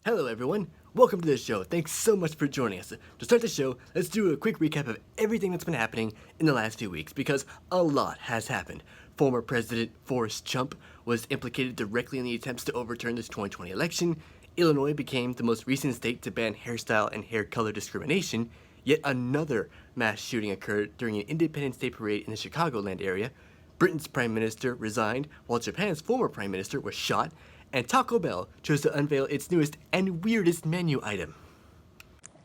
Hello everyone, welcome to the show. Thanks so much for joining us. To start the show, let's do a quick recap of everything that's been happening in the last few weeks, because a lot has happened. Former President Forrest Trump was implicated directly in the attempts to overturn this 2020 election. Illinois became the most recent state to ban hairstyle and hair color discrimination. Yet another mass shooting occurred during an Independence Day parade in the Chicagoland area. Britain's prime minister resigned, while Japan's former prime minister was shot. And Taco Bell chose to unveil its newest and weirdest menu item.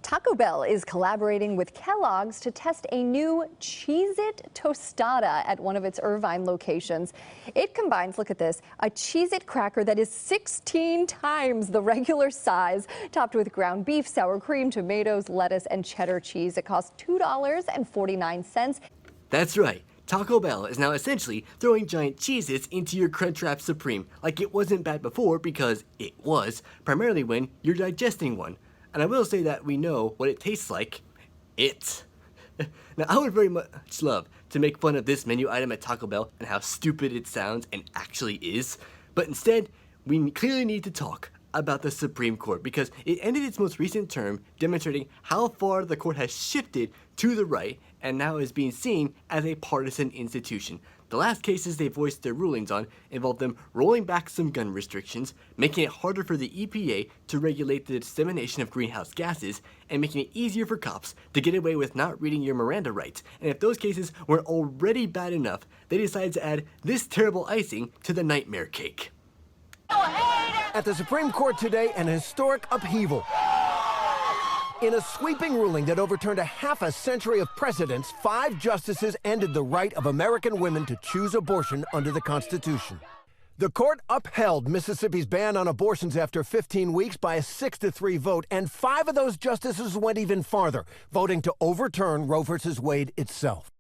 Taco Bell is collaborating with Kellogg's to test a new Cheez-It Tostada at one of its Irvine locations. It combines, look at this, a Cheez-It cracker that is 16 times the regular size, topped with ground beef, sour cream, tomatoes, lettuce, and cheddar cheese. It costs $2.49. That's right. Taco Bell is now essentially throwing giant Cheez-Its into your Crunchwrap Supreme, like it wasn't bad before, because it was, primarily when you're digesting one. And I will say that we know what it tastes like. Now, I would very much love to make fun of this menu item at Taco Bell and how stupid it sounds and actually is, but instead, we clearly need to talk about the Supreme Court, because it ended its most recent term demonstrating how far the court has shifted to the right and now is being seen as a partisan institution. The last cases they voiced their rulings on involved them rolling back some gun restrictions, making it harder for the EPA to regulate the dissemination of greenhouse gases, and making it easier for cops to get away with not reading your Miranda rights. And if those cases weren't already bad enough, they decided to add this terrible icing to the nightmare cake. At the Supreme Court today, an historic upheaval. In a sweeping ruling that overturned a half a century of precedents, 5 justices ended the right of American women to choose abortion under the Constitution. The court upheld Mississippi's ban on abortions after 15 weeks by a 6-3 vote, and 5 of those justices went even farther, voting to overturn Roe v. Wade itself.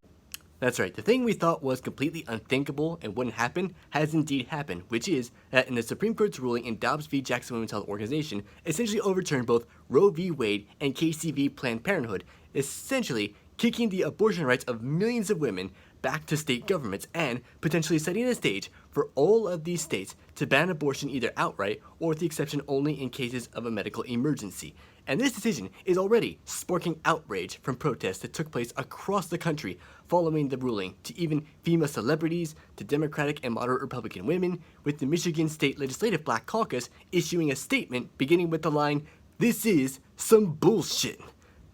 That's right, the thing we thought was completely unthinkable and wouldn't happen has indeed happened, which is that in the Supreme Court's ruling in Dobbs v. Jackson Women's Health Organization essentially overturned both Roe v. Wade and Casey v. Planned Parenthood, essentially kicking the abortion rights of millions of women back to state governments and potentially setting the stage for all of these states to ban abortion either outright or with the exception only in cases of a medical emergency. And this decision is already sparking outrage from protests that took place across the country following the ruling, to even female celebrities, to Democratic and moderate Republican women, with the Michigan State Legislative Black Caucus issuing a statement beginning with the line, "This is some bullshit."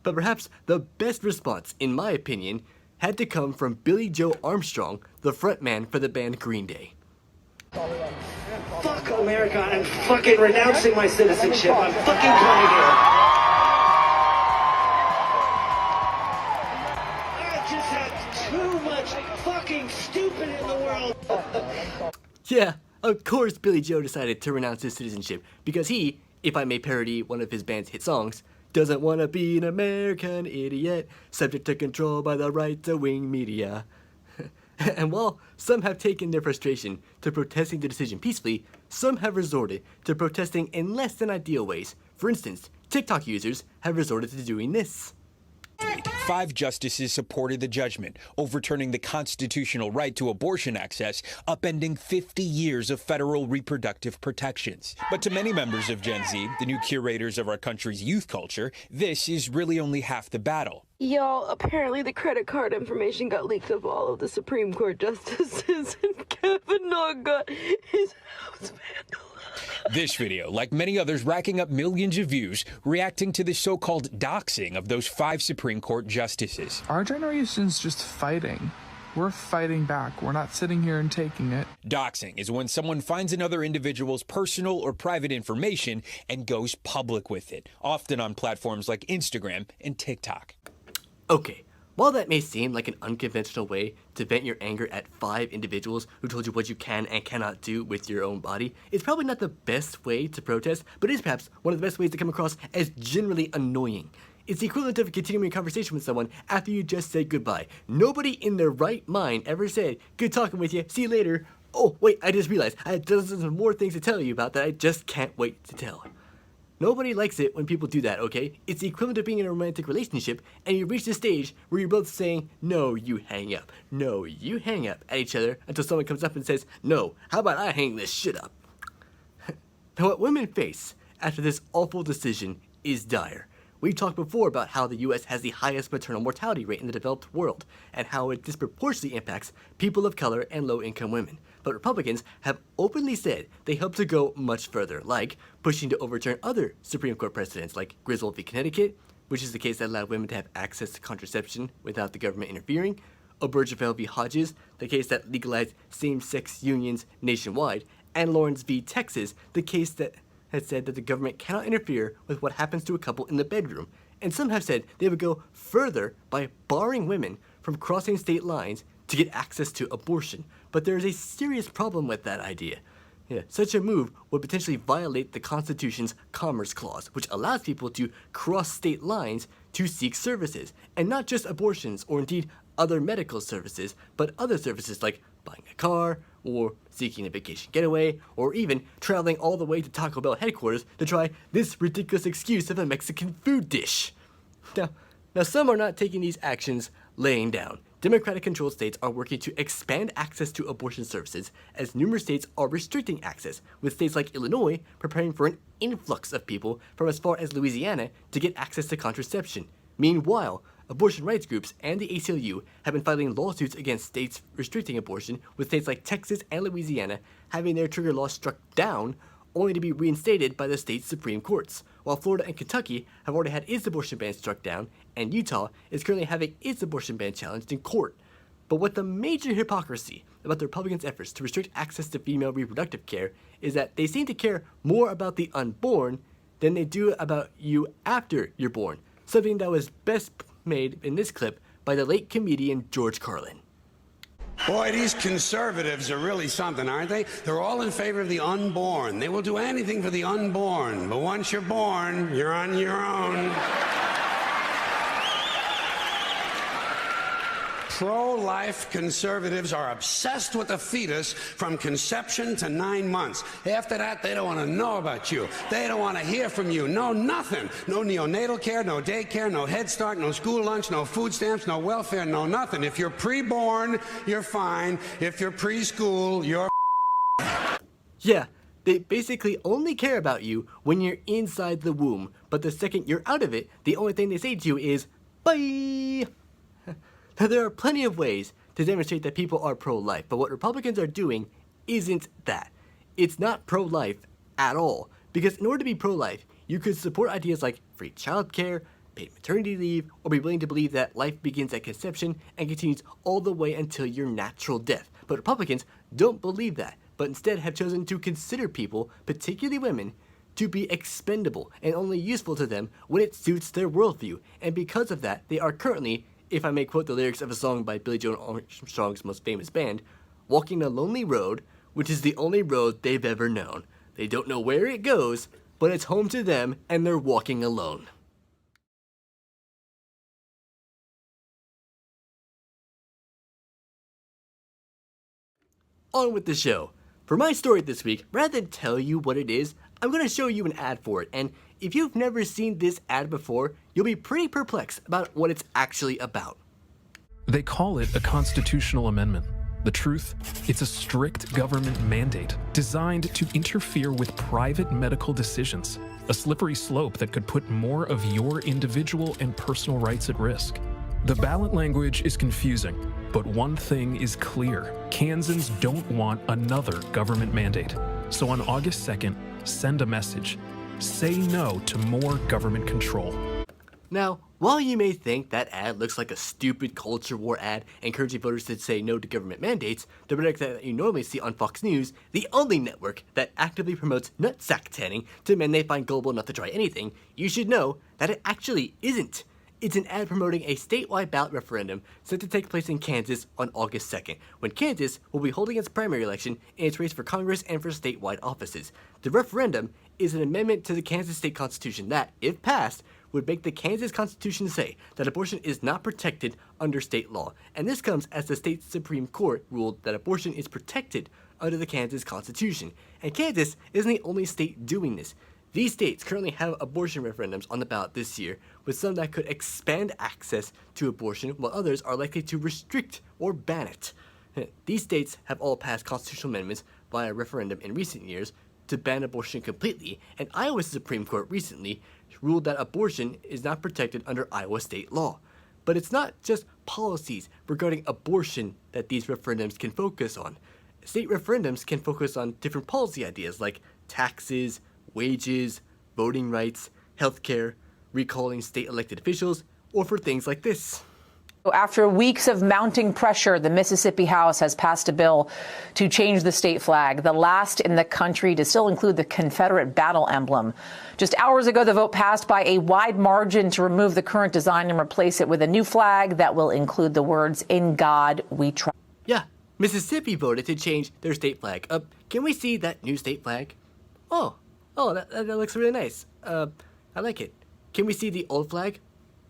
But perhaps the best response, in my opinion, had to come from Billy Joe Armstrong, the frontman for the band Green Day. Fuck America, I'm fucking renouncing my citizenship. I'm fucking coming here. I just have too much fucking stupid in the world. Yeah, of course Billy Joe decided to renounce his citizenship, because he, if I may parody one of his band's hit songs, doesn't want to be an American idiot, subject to control by the right-wing media. And while some have taken their frustration to protesting the decision peacefully, some have resorted to protesting in less than ideal ways. For instance, TikTok users have resorted to doing this. 5 justices supported the judgment, overturning the constitutional right to abortion access, upending 50 years of federal reproductive protections. But to many members of Gen Z, the new curators of our country's youth culture, this is really only half the battle. Y'all, apparently the credit card information got leaked of all of the Supreme Court justices, and Kavanaugh got his house vandalized. This video, like many others, racking up millions of views, reacting to the so-called doxing of those 5 Supreme Court justices. Our generation's just fighting. We're fighting back. We're not sitting here and taking it. Doxing is when someone finds another individual's personal or private information and goes public with it, often on platforms like Instagram and TikTok. Okay, while that may seem like an unconventional way to vent your anger at 5 individuals who told you what you can and cannot do with your own body, it's probably not the best way to protest, but it is perhaps one of the best ways to come across as generally annoying. It's the equivalent of continuing a conversation with someone after you just said goodbye. Nobody in their right mind ever said, "Good talking with you, see you later. Oh, wait, I just realized I have dozens of more things to tell you about that I just can't wait to tell." Nobody likes it when people do that, okay? It's the equivalent of being in a romantic relationship and you reach the stage where you're both saying, "No, you hang up. No, you hang up" at each other until someone comes up and says, "No, how about I hang this shit up?" Now what women face after this awful decision is dire. We've talked before about how the US has the highest maternal mortality rate in the developed world, and how it disproportionately impacts people of color and low-income women. But Republicans have openly said they hope to go much further, like pushing to overturn other Supreme Court precedents like Griswold v. Connecticut, which is the case that allowed women to have access to contraception without the government interfering, Obergefell v. Hodges, the case that legalized same-sex unions nationwide, and Lawrence v. Texas, the case that has said that the government cannot interfere with what happens to a couple in the bedroom. And some have said they would go further by barring women from crossing state lines to get access to abortion. But there is a serious problem with that idea. Such a move would potentially violate the Constitution's Commerce Clause, which allows people to cross state lines to seek services, and not just abortions or indeed other medical services, but other services like buying a car, or seeking a vacation getaway, or even traveling all the way to Taco Bell headquarters to try this ridiculous excuse of a Mexican food dish. Now some are not taking these actions laying down. Democratic-controlled states are working to expand access to abortion services, as numerous states are restricting access, with states like Illinois preparing for an influx of people from as far as Louisiana to get access to contraception. Meanwhile, abortion rights groups and the ACLU have been filing lawsuits against states restricting abortion, with states like Texas and Louisiana having their trigger laws struck down, only to be reinstated by the state's Supreme Courts, while Florida and Kentucky have already had its abortion ban struck down, and Utah is currently having its abortion ban challenged in court. But what the major hypocrisy about the Republicans' efforts to restrict access to female reproductive care is that they seem to care more about the unborn than they do about you after you're born, something that was best made in this clip by the late comedian George Carlin. Boy, these conservatives are really something, aren't they? They're all in favor of the unborn. They will do anything for the unborn. But once you're born, you're on your own. Pro-life conservatives are obsessed with the fetus from conception to 9 months. After that, they don't want to know about you. They don't want to hear from you. No, nothing. No neonatal care, no daycare, no Head Start, no school lunch, no food stamps, no welfare, no nothing. If you're pre-born, you're fine. If you're preschool, you're Yeah, they basically only care about you when you're inside the womb. But the second you're out of it, the only thing they say to you is, bye! Now, there are plenty of ways to demonstrate that people are pro-life, but what Republicans are doing isn't that. It's not pro-life at all, because in order to be pro-life, you could support ideas like free childcare, paid maternity leave, or be willing to believe that life begins at conception and continues all the way until your natural death. But Republicans don't believe that, but instead have chosen to consider people, particularly women, to be expendable and only useful to them when it suits their worldview. And because of that, they are currently, if I may quote the lyrics of a song by Billy Joe Armstrong's most famous band, walking a lonely road, which is the only road they've ever known. They don't know where it goes, but it's home to them, and they're walking alone. On with the show. For my story this week, rather than tell you what it is, I'm going to show you an ad for it, and if you've never seen this ad before, you'll be pretty perplexed about what it's actually about. They call it a constitutional amendment. The truth, it's a strict government mandate designed to interfere with private medical decisions, a slippery slope that could put more of your individual and personal rights at risk. The ballot language is confusing, but one thing is clear. Kansans don't want another government mandate. So on August 2nd, send a message. Say no to more government control. Now, while you may think that ad looks like a stupid culture war ad encouraging voters to say no to government mandates, the product that you normally see on Fox News, the only network that actively promotes nutsack tanning to men they find gullible enough to try anything, you should know that it actually isn't. It's an ad promoting a statewide ballot referendum set to take place in Kansas on August 2nd, when Kansas will be holding its primary election in its race for Congress and for statewide offices. The referendum is an amendment to the Kansas state constitution that, if passed, would make the Kansas Constitution say that abortion is not protected under state law. And this comes as the state's Supreme Court ruled that abortion is protected under the Kansas Constitution. And Kansas isn't the only state doing this. These states currently have abortion referendums on the ballot this year, with some that could expand access to abortion, while others are likely to restrict or ban it. These states have all passed constitutional amendments via referendum in recent years, to ban abortion completely, and Iowa's Supreme Court recently ruled that abortion is not protected under Iowa state law. But it's not just policies regarding abortion that these referendums can focus on. State referendums can focus on different policy ideas like taxes, wages, voting rights, healthcare, recalling state elected officials, or for things like this. After weeks of mounting pressure, the Mississippi House has passed a bill to change the state flag, the last in the country to still include the Confederate battle emblem. Just hours ago, the vote passed by a wide margin to remove the current design and replace it with a new flag that will include the words, "In God We Trust." Yeah, Mississippi voted to change their state flag. Can we see that new state flag? Oh, that looks really nice. I like it. Can we see the old flag?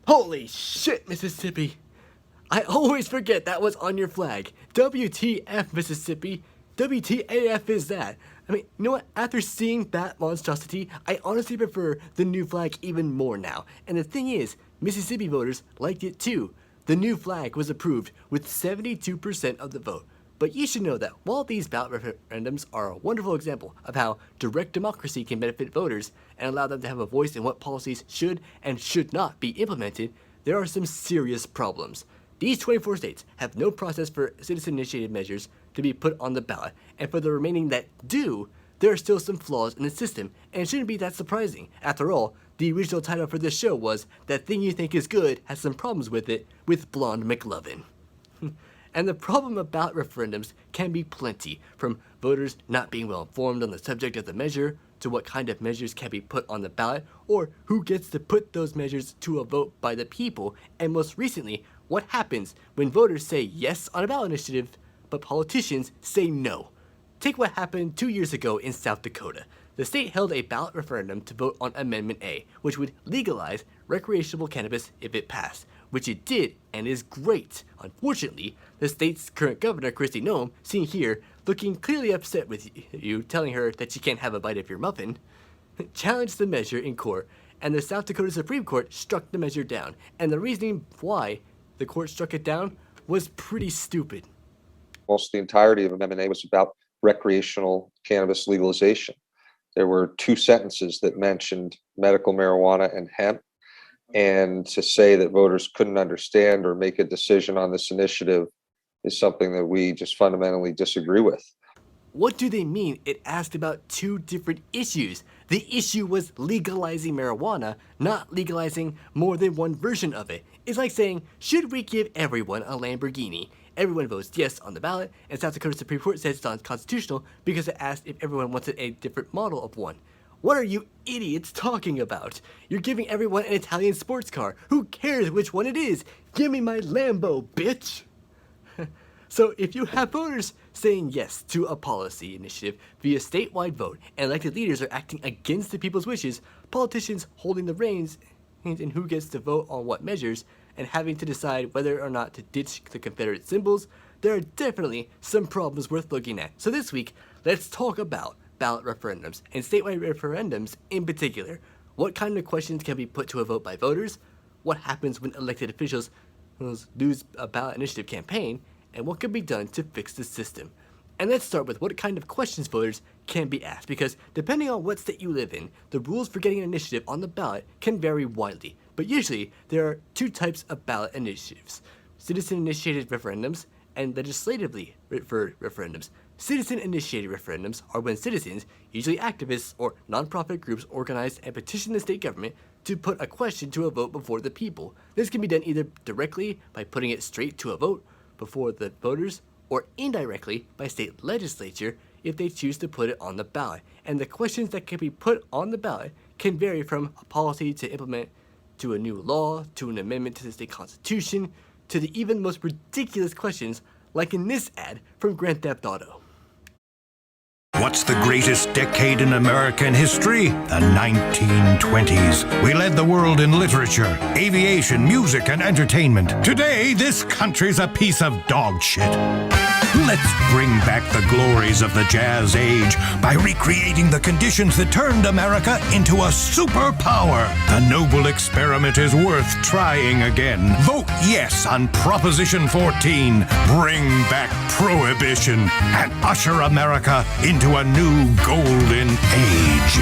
Holy shit, Mississippi! I always forget that was on your flag. WTF, Mississippi. WTAF is that? I mean, you know what? After seeing that monstrosity, I honestly prefer the new flag even more now. And the thing is, Mississippi voters liked it too. The new flag was approved with 72% of the vote. But you should know that while these ballot referendums are a wonderful example of how direct democracy can benefit voters and allow them to have a voice in what policies should and should not be implemented, there are some serious problems. These 24 states have no process for citizen-initiated measures to be put on the ballot, and for the remaining that do, there are still some flaws in the system, and it shouldn't be that surprising. After all, the original title for this show was That Thing You Think Is Good Has Some Problems With It with Blonde McLovin. And the problem about referendums can be plenty, from voters not being well informed on the subject of the measure, to what kind of measures can be put on the ballot, or who gets to put those measures to a vote by the people, and most recently, what happens when voters say yes on a ballot initiative, but politicians say no. Take what happened 2 years ago in South Dakota. The state held a ballot referendum to vote on Amendment A, which would legalize recreational cannabis if it passed, which it did and is great. Unfortunately, the state's current governor, Kristi Noem, seen here, looking clearly upset with you, telling her that she can't have a bite of your muffin, challenged the measure in court, and the South Dakota Supreme Court struck the measure down. And the reasoning why the court struck it down was pretty stupid. Almost the entirety of Amendment A was about recreational cannabis legalization. There were 2 sentences that mentioned medical marijuana and hemp, and to say that voters couldn't understand or make a decision on this initiative is something that we just fundamentally disagree with. What do they mean? It asked about 2 different issues. The issue was legalizing marijuana, not legalizing more than one version of it. It's like saying, should we give everyone a Lamborghini? Everyone votes yes on the ballot, and South Dakota Supreme Court says it's unconstitutional because it asked if everyone wanted a different model of one. What are you idiots talking about? You're giving everyone an Italian sports car. Who cares which one it is? Give me my Lambo, bitch! So if you have voters saying yes to a policy initiative via statewide vote, and elected leaders are acting against the people's wishes, politicians holding the reins in who gets to vote on what measures, and having to decide whether or not to ditch the Confederate symbols, there are definitely some problems worth looking at. So this week, let's talk about ballot referendums, and statewide referendums in particular. What kind of questions can be put to a vote by voters? What happens when elected officials lose a ballot initiative campaign? And what can be done to fix the system? And let's start with what kind of questions voters can be asked, because depending on what state you live in, the rules for getting an initiative on the ballot can vary widely. But usually, there are 2 types of ballot initiatives: citizen-initiated referendums and legislatively referred referendums. Citizen-initiated referendums are when citizens, usually activists or nonprofit groups, organize and petition the state government to put a question to a vote before the people. This can be done either directly by putting it straight to a vote before the voters, or indirectly by state legislature if they choose to put it on the ballot. And the questions that can be put on the ballot can vary from a policy to implement, to a new law, to an amendment to the state constitution, to the even most ridiculous questions like in this ad from Grand Theft Auto. What's the greatest decade in American history? The 1920s. We led the world in literature, aviation, music, and entertainment. Today, this country's a piece of dog shit. Let's bring back the glories of the jazz age by recreating the conditions that turned America into a superpower. The noble experiment is worth trying again. Vote yes on Proposition 14. Bring back prohibition and usher America into a new golden age.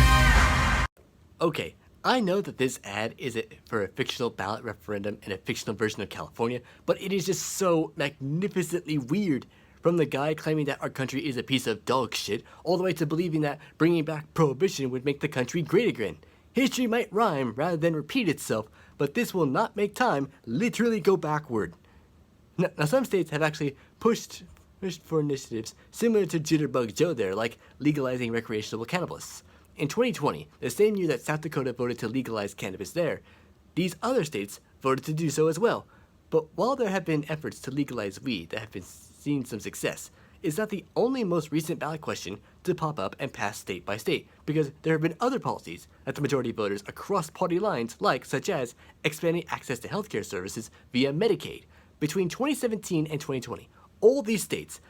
Okay, I know that this ad is for a fictional ballot referendum in a fictional version of California, but it is just so magnificently weird. From the guy claiming that our country is a piece of dog shit, all the way to believing that bringing back prohibition would make the country great again. History might rhyme rather than repeat itself, but this will not make time literally go backward. Now some states have actually pushed for initiatives similar to Jitterbug Joe there, like legalizing recreational cannabis. In 2020, the same year that South Dakota voted to legalize cannabis there, these other states voted to do so as well. But while there have been efforts to legalize weed that have been seen some success, it's not the only most recent ballot question to pop up and pass state by state, because there have been other policies that the majority of voters across party lines like, such as expanding access to healthcare services via Medicaid. Between 2017 and 2020, all these states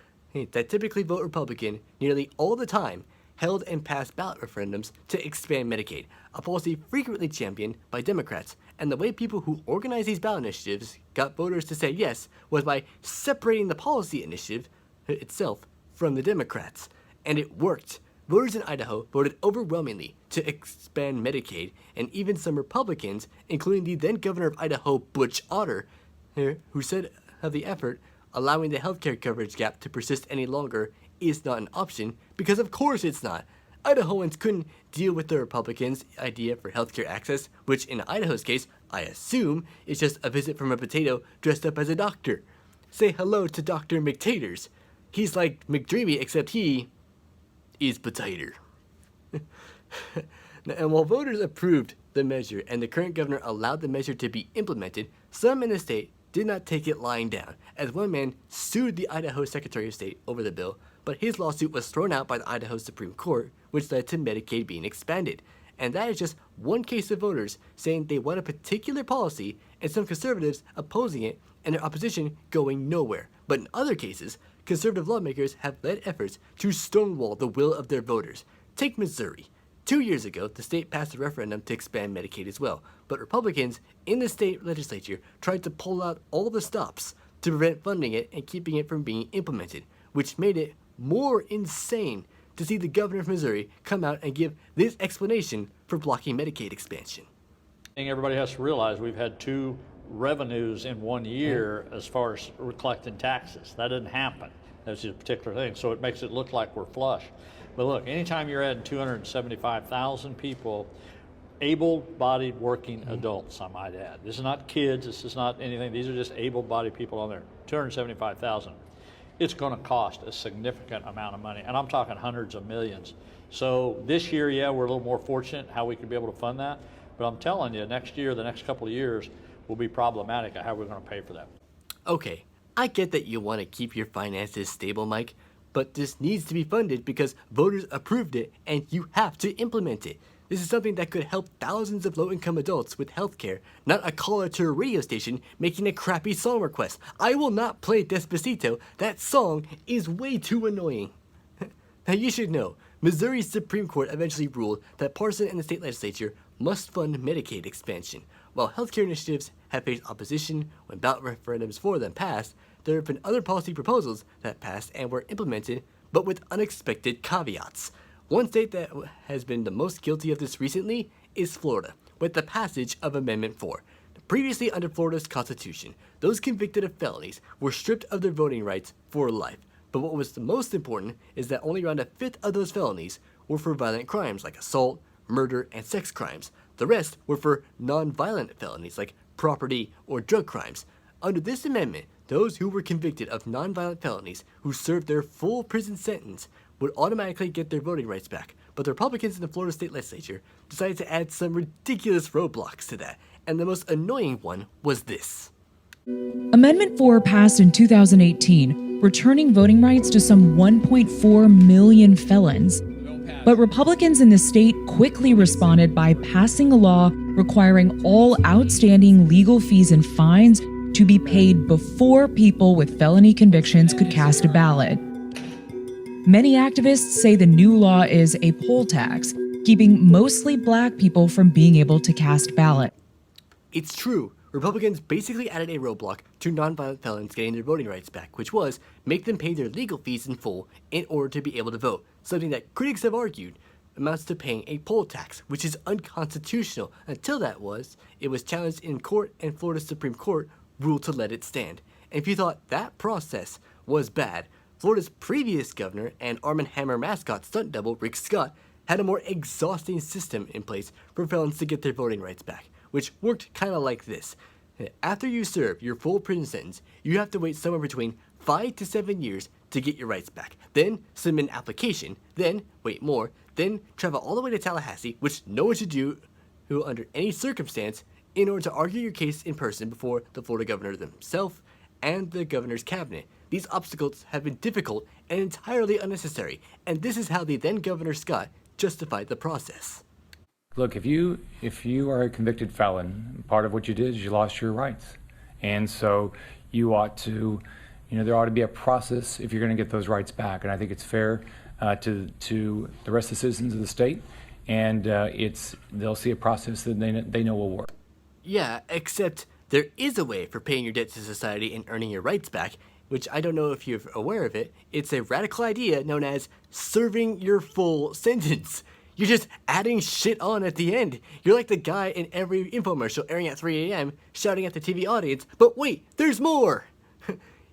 that typically vote Republican nearly all the time held and passed ballot referendums to expand Medicaid, a policy frequently championed by Democrats. And the way people who organized these ballot initiatives got voters to say yes was by separating the policy initiative itself from the Democrats. And it worked. Voters in Idaho voted overwhelmingly to expand Medicaid, and even some Republicans, including the then governor of Idaho, Butch Otter, who said of the effort, allowing the healthcare coverage gap to persist any longer is not an option, because of course it's not. Idahoans couldn't deal with the Republicans' idea for healthcare access, which in Idaho's case, I assume, is just a visit from a potato dressed up as a doctor. Say hello to Dr. McTaters. He's like McDreamy, except he is potato. And while voters approved the measure and the current governor allowed the measure to be implemented, some in the state did not take it lying down, as one man sued the Idaho Secretary of State over the bill, but his lawsuit was thrown out by the Idaho Supreme Court, which led to Medicaid being expanded. And that is just one case of voters saying they want a particular policy and some conservatives opposing it and their opposition going nowhere. But in other cases, conservative lawmakers have led efforts to stonewall the will of their voters. Take Missouri. 2 years ago, the state passed a referendum to expand Medicaid as well, but Republicans in the state legislature tried to pull out all the stops to prevent funding it and keeping it from being implemented, which made it more insane to see the governor of Missouri come out and give this explanation for blocking Medicaid expansion. Everybody has to realize we've had two revenues in 1 year as far as collecting taxes. That didn't happen. That's just a particular thing. So it makes it look like we're flush. But look, anytime you're adding 275,000 people, able-bodied working adults, I might add. This is not kids. This is not anything. These are just able-bodied people on there. 275,000. It's going to cost a significant amount of money, and I'm talking hundreds of millions. So this year, yeah, we're a little more fortunate how we could be able to fund that. But I'm telling you, next year, the next couple of years, will be problematic at how we're going to pay for that. Okay, I get that you want to keep your finances stable, Mike, but this needs to be funded because voters approved it and you have to implement it. This is something that could help thousands of low-income adults with health care, not a caller to a radio station making a crappy song request. I will not play Despacito. That song is way too annoying. Now you should know, Missouri's Supreme Court eventually ruled that partisan and the state legislature must fund Medicaid expansion. While healthcare initiatives have faced opposition when ballot referendums for them passed, there have been other policy proposals that passed and were implemented, but with unexpected caveats. One state that has been the most guilty of this recently is Florida, with the passage of Amendment 4. Previously under Florida's Constitution, those convicted of felonies were stripped of their voting rights for life. But what was the most important is that only around a fifth of those felonies were for violent crimes like assault, murder, and sex crimes. The rest were for non-violent felonies like property or drug crimes. Under this amendment, those who were convicted of non-violent felonies who served their full prison sentence would automatically get their voting rights back. But the Republicans in the Florida state legislature decided to add some ridiculous roadblocks to that, and the most annoying one was this. Amendment 4 passed in 2018, returning voting rights to some 1.4 million felons. But Republicans in the state quickly responded by passing a law requiring all outstanding legal fees and fines to be paid before people with felony convictions could cast a ballot. Many activists say the new law is a poll tax, keeping mostly black people from being able to cast ballots. It's true. Republicans basically added a roadblock to nonviolent felons getting their voting rights back, which was make them pay their legal fees in full in order to be able to vote, something that critics have argued amounts to paying a poll tax, which is unconstitutional. Until it was challenged in court, and Florida's Supreme Court ruled to let it stand. And if you thought that process was bad, Florida's previous governor and Arm & Hammer mascot stunt double Rick Scott had a more exhausting system in place for felons to get their voting rights back, which worked kind of like this. After you serve your full prison sentence, you have to wait somewhere between 5 to 7 years to get your rights back. Then submit an application, then wait more, then travel all the way to Tallahassee, which no one should do under any circumstance, in order to argue your case in person before the Florida governor himself and the governor's cabinet. These obstacles have been difficult and entirely unnecessary, and this is how the then Governor Scott justified the process. Look, if you are a convicted felon, part of what you did is you lost your rights. And so you ought to, there ought to be a process if you're going to get those rights back. And I think it's fair to the rest of the citizens of the state, and they'll see a process that they know will work. Yeah, except there is a way for paying your debt to society and earning your rights back, which I don't know if you're aware of it. It's a radical idea known as serving your full sentence. You're just adding shit on at the end. You're like the guy in every infomercial airing at 3 a.m. shouting at the TV audience, but wait, there's more!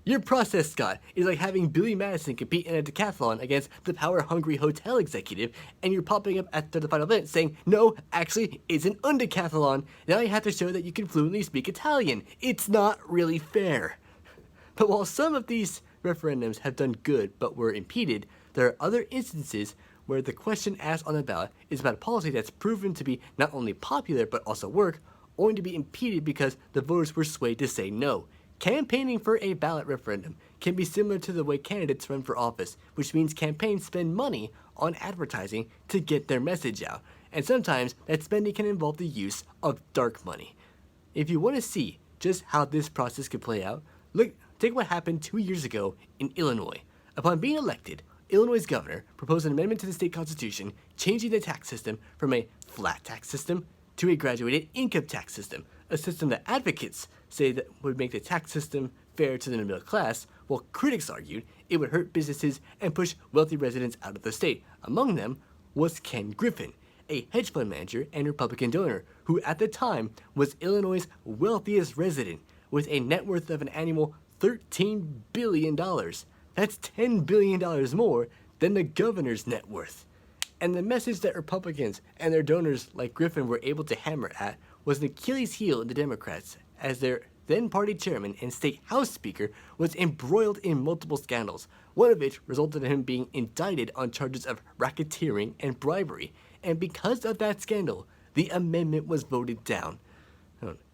Your process, Scott, is like having Billy Madison compete in a decathlon against the power-hungry hotel executive, and you're popping up after the final event saying, no, actually, it's an undecathlon. Now you have to show that you can fluently speak Italian. It's not really fair. But while some of these referendums have done good but were impeded, there are other instances where the question asked on the ballot is about a policy that's proven to be not only popular but also work, only to be impeded because the voters were swayed to say no. Campaigning for a ballot referendum can be similar to the way candidates run for office, which means campaigns spend money on advertising to get their message out. And sometimes that spending can involve the use of dark money. If you want to see just how this process could play out, take what happened 2 years ago in Illinois. Upon being elected, Illinois' governor proposed an amendment to the state constitution changing the tax system from a flat tax system to a graduated income tax system, a system that advocates say that would make the tax system fair to the middle class, while critics argued it would hurt businesses and push wealthy residents out of the state. Among them was Ken Griffin, a hedge fund manager and Republican donor who at the time was Illinois' wealthiest resident with a net worth of an annual $13 billion. That's $10 billion more than the governor's net worth. And the message that Republicans and their donors like Griffin were able to hammer at was an Achilles heel in the Democrats, as their then party chairman and state house speaker was embroiled in multiple scandals, one of which resulted in him being indicted on charges of racketeering and bribery. And because of that scandal, the amendment was voted down.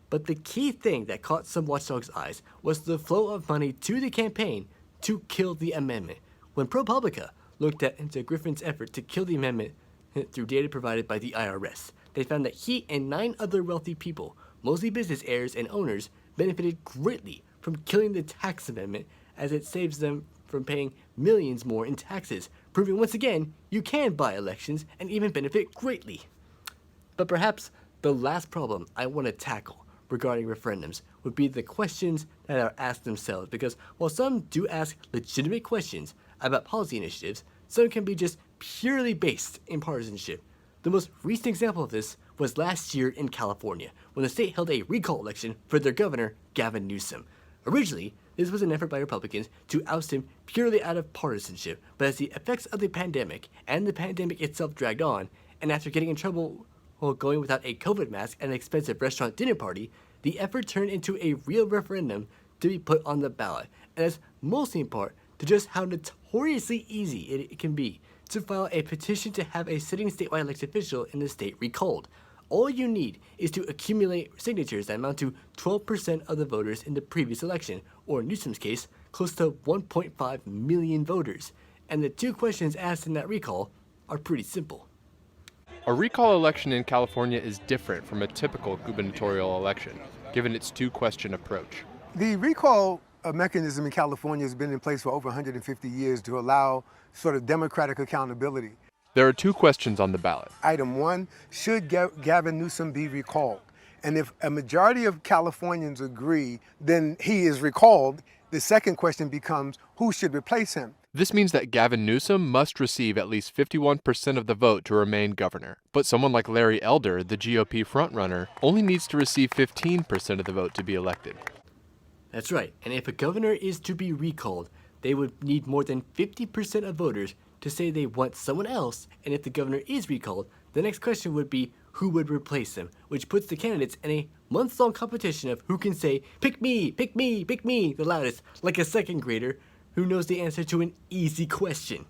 But the key thing that caught some watchdogs' eyes was the flow of money to the campaign to kill the amendment. When ProPublica looked into Griffin's effort to kill the amendment through data provided by the IRS, they found that he and 9 other wealthy people, mostly business heirs and owners, benefited greatly from killing the tax amendment, as it saves them from paying millions more in taxes, proving once again you can buy elections and even benefit greatly. But perhaps the last problem I want to tackle regarding referendums would be the questions that are asked themselves, because while some do ask legitimate questions about policy initiatives, some can be just purely based in partisanship. The most recent example of this was last year in California, when the state held a recall election for their governor, Gavin Newsom. Originally, this was an effort by Republicans to oust him purely out of partisanship, but as the effects of the pandemic and the pandemic itself dragged on, and after getting in trouble while going without a COVID mask at an expensive restaurant dinner party, the effort turned into a real referendum to be put on the ballot, and that's mostly in part to just how notoriously easy it can be to file a petition to have a sitting statewide elected official in the state recalled. All you need is to accumulate signatures that amount to 12% of the voters in the previous election, or in Newsom's case, close to 1.5 million voters. And the 2 questions asked in that recall are pretty simple. A recall election in California is different from a typical gubernatorial election, given its 2-question approach. The recall mechanism in California has been in place for over 150 years to allow sort of democratic accountability. There are two questions on the ballot. Item 1, should Gavin Newsom be recalled? And if a majority of Californians agree, then he is recalled. The second question becomes, who should replace him? This means that Gavin Newsom must receive at least 51% of the vote to remain governor. But someone like Larry Elder, the GOP frontrunner, only needs to receive 15% of the vote to be elected. That's right, and if a governor is to be recalled, they would need more than 50% of voters to say they want someone else, and if the governor is recalled, the next question would be who would replace him, which puts the candidates in a months-long competition of who can say, pick me, pick me, pick me, the loudest, like a second grader who knows the answer to an easy question.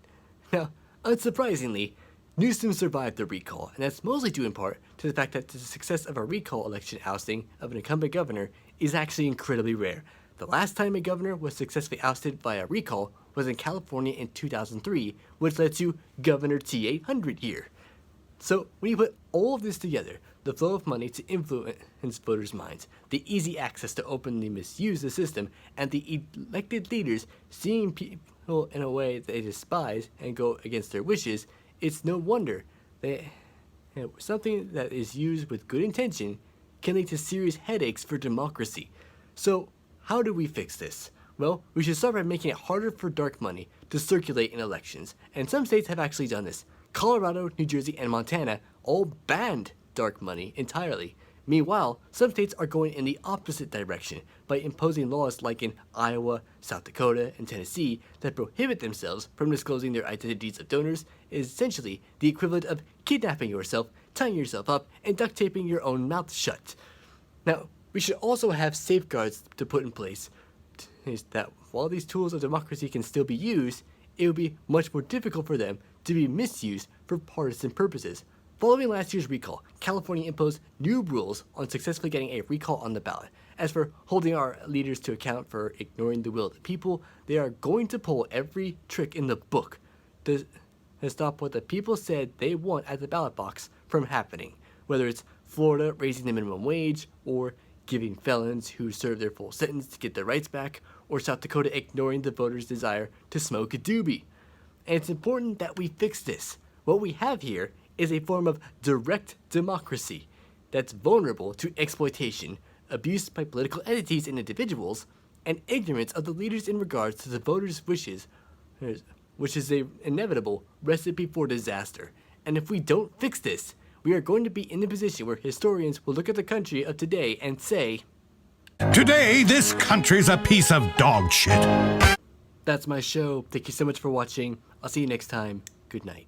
Now, unsurprisingly, Newsom survived the recall, and that's mostly due in part to the fact that the success of a recall election ousting of an incumbent governor is actually incredibly rare. The last time a governor was successfully ousted via recall was in California in 2003, which led to Governor T-800 year. So when you put all of this together, the flow of money to influence voters' minds, the easy access to openly misuse the system, and the elected leaders seeing people in a way they despise and go against their wishes, it's no wonder that something that is used with good intention can lead to serious headaches for democracy. So how do we fix this? Well, we should start by making it harder for dark money to circulate in elections, and some states have actually done this. Colorado, New Jersey, and Montana all banned dark money entirely. Meanwhile, some states are going in the opposite direction by imposing laws like in Iowa, South Dakota, and Tennessee that prohibit themselves from disclosing their identities of donors, is essentially the equivalent of kidnapping yourself, tying yourself up, and duct taping your own mouth shut. Now, we should also have safeguards to put in place that while these tools of democracy can still be used, it would be much more difficult for them to be misused for partisan purposes. Following last year's recall, California imposed new rules on successfully getting a recall on the ballot. As for holding our leaders to account for ignoring the will of the people, they are going to pull every trick in the book to stop what the people said they want at the ballot box from happening, whether it's Florida raising the minimum wage, or giving felons who serve their full sentence to get their rights back, or South Dakota ignoring the voters' desire to smoke a doobie. And it's important that we fix this. What we have here is a form of direct democracy that's vulnerable to exploitation, abuse by political entities and individuals, and ignorance of the leaders in regards to the voters' wishes, which is an inevitable recipe for disaster. And if we don't fix this, we are going to be in a position where historians will look at the country of today and say, today, this country's a piece of dog shit. That's my show. Thank you so much for watching. I'll see you next time. Good night.